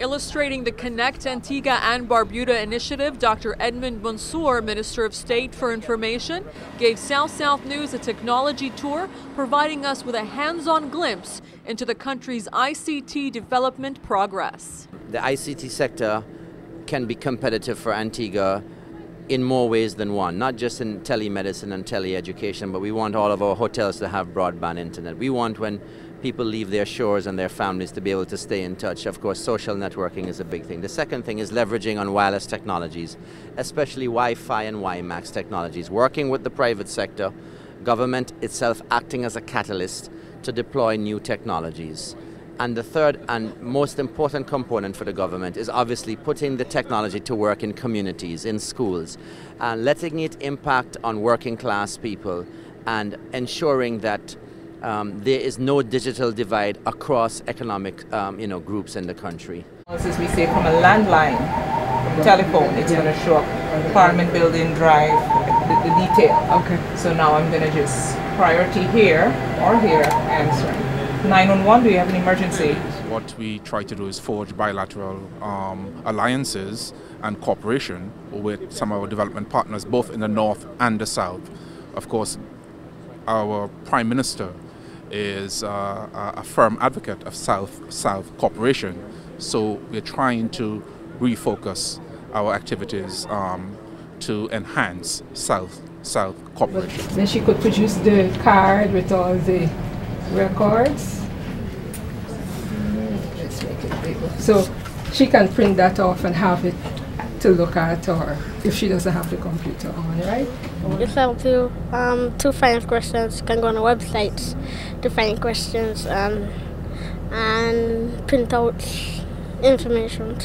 Illustrating the Connect Antigua and Barbuda initiative, Dr. Edmund Mansour, Minister of State for Information, gave South News a technology tour, providing us with a hands-on glimpse into the country's ICT development progress. The ICT sector can be competitive for Antigua in more ways than one, not just in telemedicine and teleeducation, but we want all of our hotels to have broadband internet. We want, when people leave their shores and their families, to be able to stay in touch. Of course, social networking is a big thing. The second thing is leveraging on wireless technologies, especially Wi-Fi and WiMAX technologies, working with the private sector, government itself acting as a catalyst to deploy new technologies. And the third and most important component for the government is obviously putting the technology to work in communities, in schools, and letting it impact on working class people and ensuring that there is no digital divide across economic groups in the country. As we say, from a landline telephone, it's going to show up Parliament Building, Drive, the detail. Okay. So now I'm going to just priority here or here, answering. 911, do you have an emergency? What we try to do is forge bilateral alliances and cooperation with some of our development partners, both in the north and the south. Of course, our Prime Minister is a firm advocate of South-South cooperation, so we're trying to refocus our activities to enhance South-South cooperation. Then she could produce the card with all the records. Let's make it bigger. So she can print that off and have it to look at, or if she doesn't have the computer on, right? If I want to find questions, you can go on the website to find questions and print out information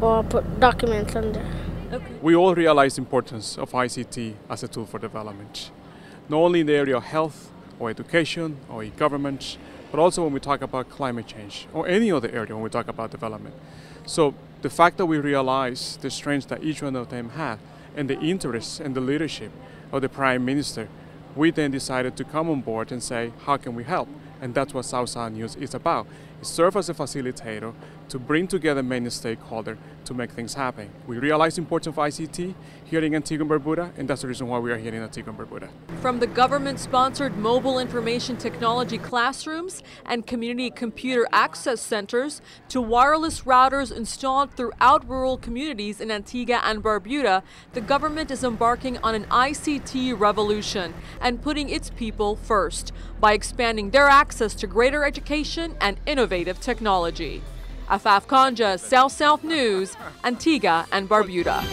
or put documents on there. Okay. We all realize the importance of ICT as a tool for development, not only in the area of health or education or e-government, but also when we talk about climate change or any other area when we talk about development. So the fact that we realize the strengths that each one of them have and the interests and the leadership of the Prime Minister, we then decided to come on board and say, how can we help? And that's what South News is about. It serves as a facilitator to bring together many stakeholders to make things happen. We realize the importance of ICT here in Antigua Barbuda, and that's the reason why we are here in Antigua Barbuda. From the government-sponsored mobile information technology classrooms and community computer access centers to wireless routers installed throughout rural communities in Antigua and Barbuda, the government is embarking on an ICT revolution and putting its people first by expanding their access to greater education and innovative technology. Afaf Kanja, South News, Antigua and Barbuda.